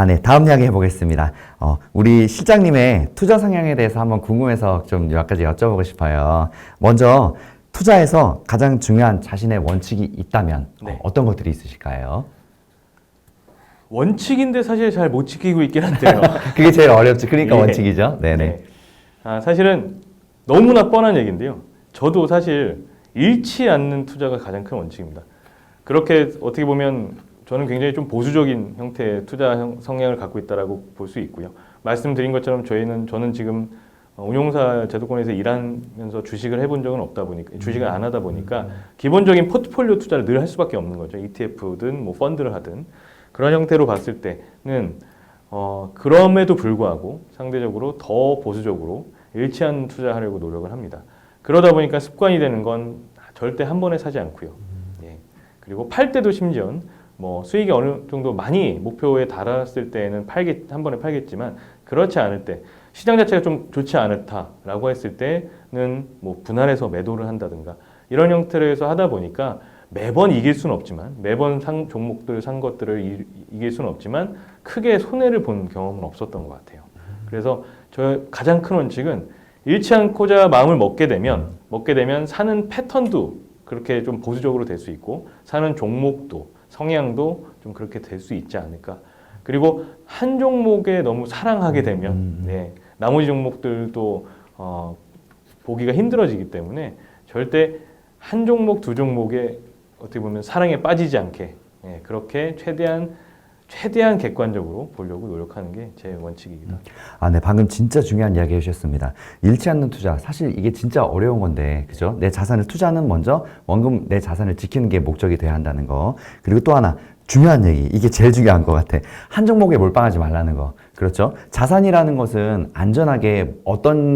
네, 다음 이야기 해보겠습니다. 우리 실장님의 투자 성향에 대해서 한번 궁금해서 좀 몇 가지 여쭤보고 싶어요. 먼저, 투자에서 가장 중요한 자신의 원칙이 있다면 네. 어떤 것들이 있으실까요? 원칙인데 사실 잘 못 지키고 있긴 한데요. 그게 제일 어렵지. 그러니까 예. 원칙이죠. 네네. 네. 사실은 너무나 뻔한 얘기인데요. 저도 사실 잃지 않는 투자가 가장 큰 원칙입니다. 그렇게 어떻게 보면 저는 굉장히 좀 보수적인 형태의 투자 성향을 갖고 있다라고 볼 수 있고요. 말씀드린 것처럼 저는 지금 운용사 제도권에서 일하면서 주식을 해본 적은 없다 보니까 주식을 안 하다 보니까 기본적인 포트폴리오 투자를 늘 할 수밖에 없는 거죠. ETF든 뭐 펀드를 하든 그런 형태로 봤을 때는 그럼에도 불구하고 상대적으로 더 보수적으로 잃지 않는 투자하려고 노력을 합니다. 그러다 보니까 습관이 되는 건 절대 한 번에 사지 않고요. 예. 그리고 팔 때도 심지어 뭐 수익이 어느 정도 많이 목표에 달았을 때는 한 번에 팔겠지만 그렇지 않을 때 시장 자체가 좀 좋지 않다라고 했을 때는 뭐 분할해서 매도를 한다든가 이런 형태로 해서 하다 보니까 매번 이길 수는 없지만 매번 종목들 산 것들을 이길 수는 없지만 크게 손해를 본 경험은 없었던 것 같아요. 그래서 저 가장 큰 원칙은 잃지 않고자 마음을 먹게 되면 사는 패턴도 그렇게 좀 보수적으로 될 수 있고 사는 종목도 성향도 좀 그렇게 될 수 있지 않을까. 그리고 한 종목에 너무 사랑하게 되면 네, 나머지 종목들도 보기가 힘들어지기 때문에 절대 한 종목, 두 종목에 어떻게 보면 사랑에 빠지지 않게 예, 그렇게 최대한 객관적으로 보려고 노력하는 게 제 원칙이기도 합니다. 네, 방금 진짜 중요한 이야기 해주셨습니다. 잃지 않는 투자. 사실 이게 진짜 어려운 건데, 그죠? 내 자산을 투자는 먼저 원금 내 자산을 지키는 게 목적이 돼야 한다는 거. 그리고 또 하나, 중요한 얘기. 이게 제일 중요한 것 같아. 한 종목에 몰빵하지 말라는 거. 그렇죠? 자산이라는 것은 안전하게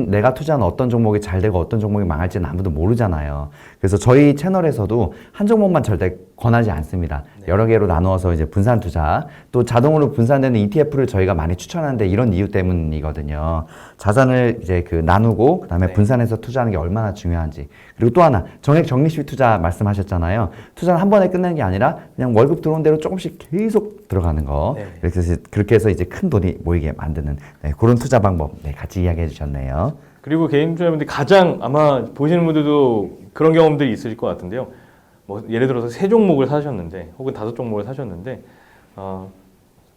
내가 투자한 어떤 종목이 잘 되고 어떤 종목이 망할지는 아무도 모르잖아요. 그래서 저희 채널에서도 한 종목만 절대 권하지 않습니다. 네. 여러 개로 나누어서 이제 분산 투자, 또 자동으로 분산되는 ETF를 저희가 많이 추천하는데 이런 이유 때문이거든요. 자산을 이제 나누고 그다음에 네. 분산해서 투자하는 게 얼마나 중요한지. 그리고 또 하나, 정액 적립식 투자 말씀하셨잖아요. 투자는 한 번에 끝내는 게 아니라 그냥 월급 들어온 대로 조금씩 계속 들어가는 거. 네. 그렇게 해서 이제 큰 돈이 모이게 만드는 그런 투자 방법 같이 이야기해 주셨네요. 그리고 개인 투자분들이 가장 아마 보시는 분들도 그런 경험들이 있으실 것 같은데요. 뭐 예를 들어서 3종목을 사셨는데 혹은 5종목을 사셨는데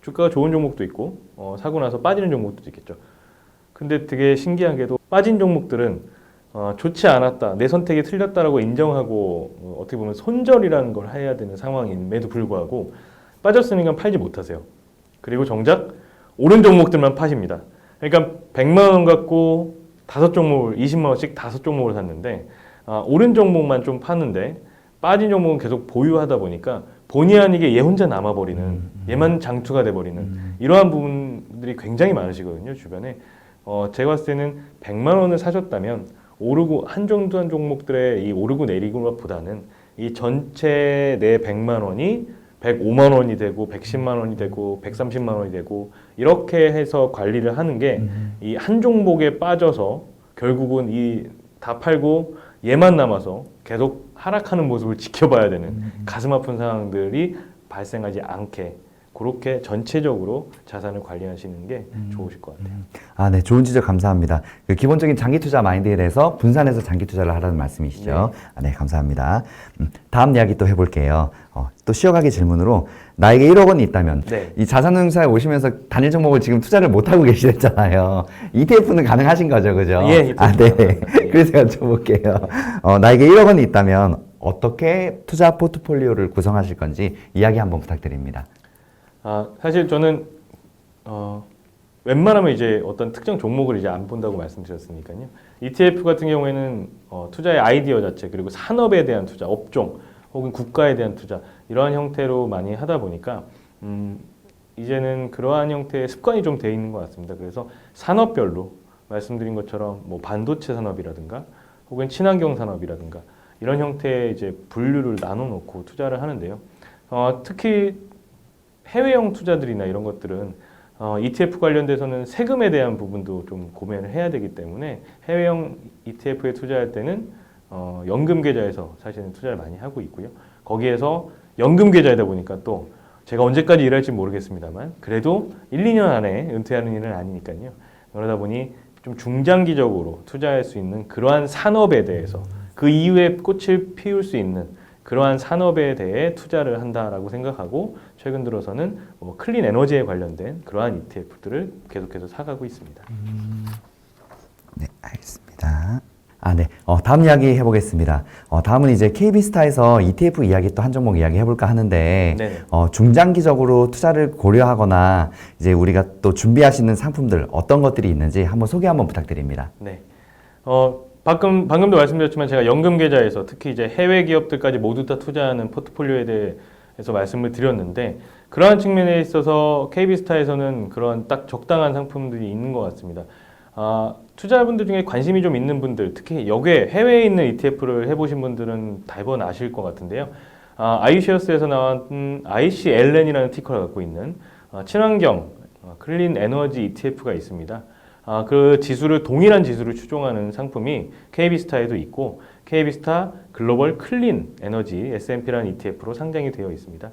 주가가 좋은 종목도 있고 사고 나서 빠지는 종목도 있겠죠. 근데 되게 신기하게도 빠진 종목들은 좋지 않았다, 내 선택이 틀렸다라고 인정하고 어떻게 보면 손절이라는 걸 해야 되는 상황임에도 불구하고 빠졌으니까 팔지 못하세요. 그리고 정작 오른 종목들만 파십니다. 그러니까 100만 원 갖고 5종목을 20만 원씩 5종목을 샀는데 오른 종목만 좀 파는데 빠진 종목은 계속 보유하다 보니까 본의 아니게 얘 혼자 남아버리는 얘만 장투가 돼버리는 이러한 부분들이 굉장히 많으시거든요. 주변에 제가 봤을 때는 100만 원을 사셨다면 오르고 한 종목들의 이 오르고 내리고 보다는 이 전체 내 100만 원이 105만 원이 되고 110만 원이 되고 130만 원이 되고 이렇게 해서 관리를 하는 게 이 한 종목에 빠져서 결국은 이 다 팔고 얘만 남아서 계속 하락하는 모습을 지켜봐야 되는 가슴 아픈 상황들이 발생하지 않게 그렇게 전체적으로 자산을 관리하시는 게 좋으실 것 같아요. 네, 좋은 지적 감사합니다. 기본적인 장기 투자 마인드에 대해서 분산해서 장기 투자를 하라는 말씀이시죠? 네, 감사합니다. 다음 이야기 또 해볼게요. 또 쉬어가기 질문으로 나에게 1억 원이 있다면 네. 이 자산운용사에 오시면서 단일 종목을 지금 투자를 못하고 계시잖아요. ETF는 가능하신 거죠, 그죠? 예, 네. 그래서 여쭤볼게요. 나에게 1억 원이 있다면 어떻게 투자 포트폴리오를 구성하실 건지 이야기 한번 부탁드립니다. 사실 저는 웬만하면 이제 어떤 특정 종목을 이제 안 본다고 말씀드렸으니까요. ETF 같은 경우에는 투자의 아이디어 자체 그리고 산업에 대한 투자, 업종 혹은 국가에 대한 투자 이러한 형태로 많이 하다 보니까 이제는 그러한 형태의 습관이 좀 돼 있는 것 같습니다. 그래서 산업별로 말씀드린 것처럼 뭐 반도체 산업이라든가 혹은 친환경 산업이라든가 이런 형태의 이제 분류를 나눠놓고 투자를 하는데요. 특히 해외형 투자들이나 이런 것들은 ETF 관련돼서는 세금에 대한 부분도 좀 고민을 해야 되기 때문에 해외형 ETF에 투자할 때는 연금 계좌에서 사실은 투자를 많이 하고 있고요. 거기에서 연금 계좌이다 보니까 또 제가 언제까지 일할지 모르겠습니다만 그래도 1, 2년 안에 은퇴하는 일은 아니니까요. 그러다 보니 좀 중장기적으로 투자할 수 있는 그러한 산업에 대해서 그 이후에 꽃을 피울 수 있는 그러한 산업에 대해 투자를 한다라고 생각하고 최근 들어서는 뭐 클린 에너지에 관련된 그러한 ETF들을 계속해서 사가고 있습니다. 네, 알겠습니다. 네. 다음 이야기 해보겠습니다. 다음은 이제 KB스타에서 ETF 이야기 또 한 종목 이야기 해볼까 하는데, 네네. 중장기적으로 투자를 고려하거나, 이제 우리가 또 준비하시는 상품들 어떤 것들이 있는지 한번 소개 한번 부탁드립니다. 네. 방금도 말씀드렸지만 제가 연금 계좌에서 특히 이제 해외 기업들까지 모두 다 투자하는 포트폴리오에 대해서 말씀을 드렸는데, 그러한 측면에 있어서 KB스타에서는 그런 딱 적당한 상품들이 있는 것 같습니다. 투자자분들 중에 관심이 좀 있는 분들, 특히 여기에 해외에 있는 ETF를 해보신 분들은 대부분 아실 것 같은데요. iShares에서 나온 ICLN이라는 티커를 갖고 있는 친환경 클린 에너지 ETF가 있습니다. 그 지수를 동일한 지수를 추종하는 상품이 KB스타에도 있고 KB스타 글로벌 클린 에너지 S&P라는 ETF로 상장이 되어 있습니다.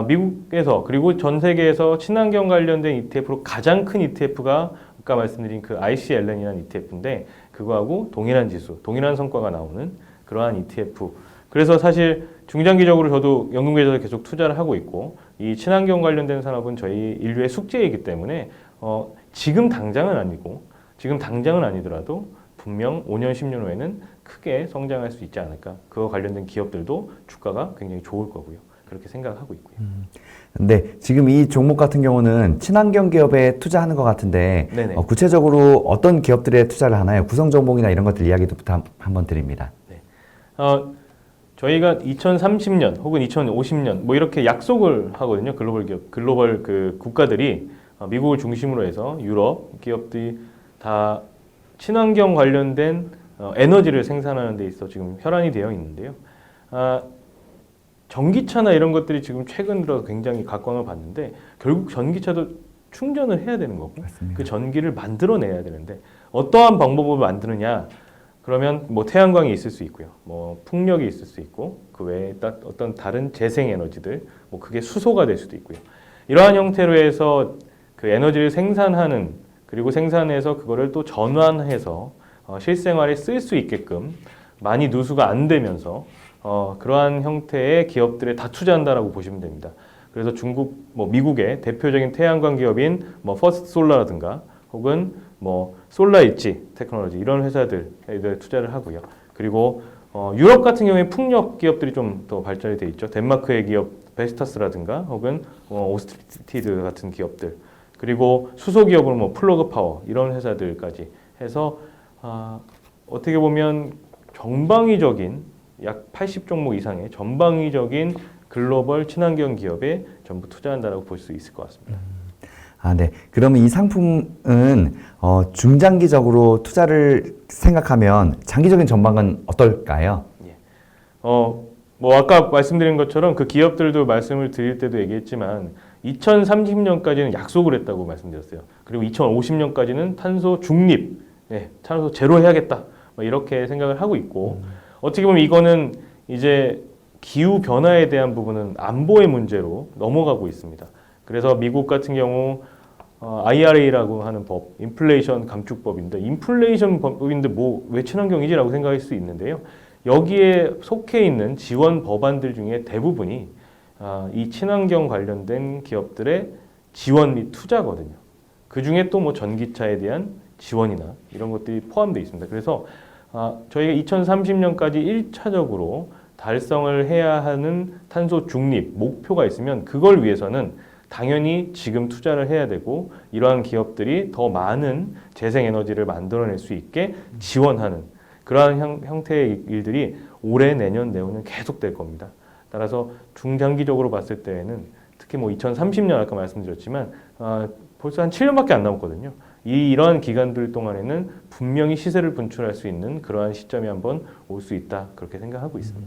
미국에서 그리고 전 세계에서 친환경 관련된 ETF로 가장 큰 ETF가 아까 말씀드린 그 ICLN이라는 ETF인데 그거하고 동일한 지수, 동일한 성과가 나오는 그러한 ETF. 그래서 사실 중장기적으로 저도 연금계좌에 계속 투자를 하고 있고 이 친환경 관련된 산업은 저희 인류의 숙제이기 때문에 지금 당장은 아니더라도 분명 5년, 10년 후에는 크게 성장할 수 있지 않을까. 그와 관련된 기업들도 주가가 굉장히 좋을 거고요. 그렇게 생각하고 있고요. 근데 지금 이 종목 같은 경우는 친환경 기업에 투자하는 것 같은데 구체적으로 어떤 기업들에 투자를 하나요? 구성 종목이나 이런 것들 이야기도 한번 드립니다. 네. 저희가 2030년 혹은 2050년 뭐 이렇게 약속을 하거든요. 글로벌 그 국가들이 미국을 중심으로 해서 유럽 기업들이 다 친환경 관련된 에너지를 생산하는 데 있어 지금 혈안이 되어 있는데요. 전기차나 이런 것들이 지금 최근 들어 굉장히 각광을 받는데 결국 전기차도 충전을 해야 되는 거고 맞습니다. 그 전기를 만들어내야 되는데 어떠한 방법으로 만드느냐 그러면 뭐 태양광이 있을 수 있고요 뭐 풍력이 있을 수 있고 그 외에 어떤 다른 재생 에너지들 뭐 그게 수소가 될 수도 있고요 이러한 형태로 해서 그 에너지를 생산하는 그리고 생산해서 그거를 또 전환해서 실생활에 쓸 수 있게끔 많이 누수가 안 되면서 그러한 형태의 기업들에 다 투자한다라고 보시면 됩니다. 그래서 미국의 대표적인 태양광 기업인 뭐 퍼스트 솔라라든가 혹은 뭐 솔라엣지 테크놀로지 이런 회사들에 투자를 하고요. 그리고 유럽 같은 경우에 풍력 기업들이 좀 더 발전이 돼 있죠. 덴마크의 기업 베스터스라든가 혹은 오스트리티드 같은 기업들 그리고 수소 기업으로 뭐 플러그 파워 이런 회사들까지 해서 어떻게 보면 전방위적인 약 80종목 이상의 전방위적인 글로벌 친환경 기업에 전부 투자한다라고 볼 수 있을 것 같습니다. 네. 그러면 이 상품은 중장기적으로 투자를 생각하면 장기적인 전망은 어떨까요? 예. 뭐 아까 말씀드린 것처럼 그 기업들도 말씀을 드릴 때도 얘기했지만 2030년까지는 약속을 했다고 말씀드렸어요. 그리고 2050년까지는 탄소 중립, 탄소 제로 해야겠다. 뭐 이렇게 생각을 하고 있고 어떻게 보면 이거는 이제 기후 변화에 대한 부분은 안보의 문제로 넘어가고 있습니다. 그래서 미국 같은 경우 IRA라고 하는 법, 인플레이션 감축법인데 인플레이션 법인데 뭐 왜 친환경이지라고 생각할 수 있는데요. 여기에 속해 있는 지원 법안들 중에 대부분이 이 친환경 관련된 기업들의 지원 및 투자거든요. 그 중에 또 뭐 전기차에 대한 지원이나 이런 것들이 포함되어 있습니다. 그래서 저희가 2030년까지 1차적으로 달성을 해야 하는 탄소 중립 목표가 있으면 그걸 위해서는 당연히 지금 투자를 해야 되고 이러한 기업들이 더 많은 재생에너지를 만들어낼 수 있게 지원하는 그러한 형태의 일들이 올해, 내년, 내후년 계속될 겁니다. 따라서 중장기적으로 봤을 때에는 특히 뭐 2030년 아까 말씀드렸지만 벌써 한 7년밖에 안 남았거든요. 이러한 기간들 동안에는 분명히 시세를 분출할 수 있는 그러한 시점이 한번 올 수 있다 그렇게 생각하고 있습니다.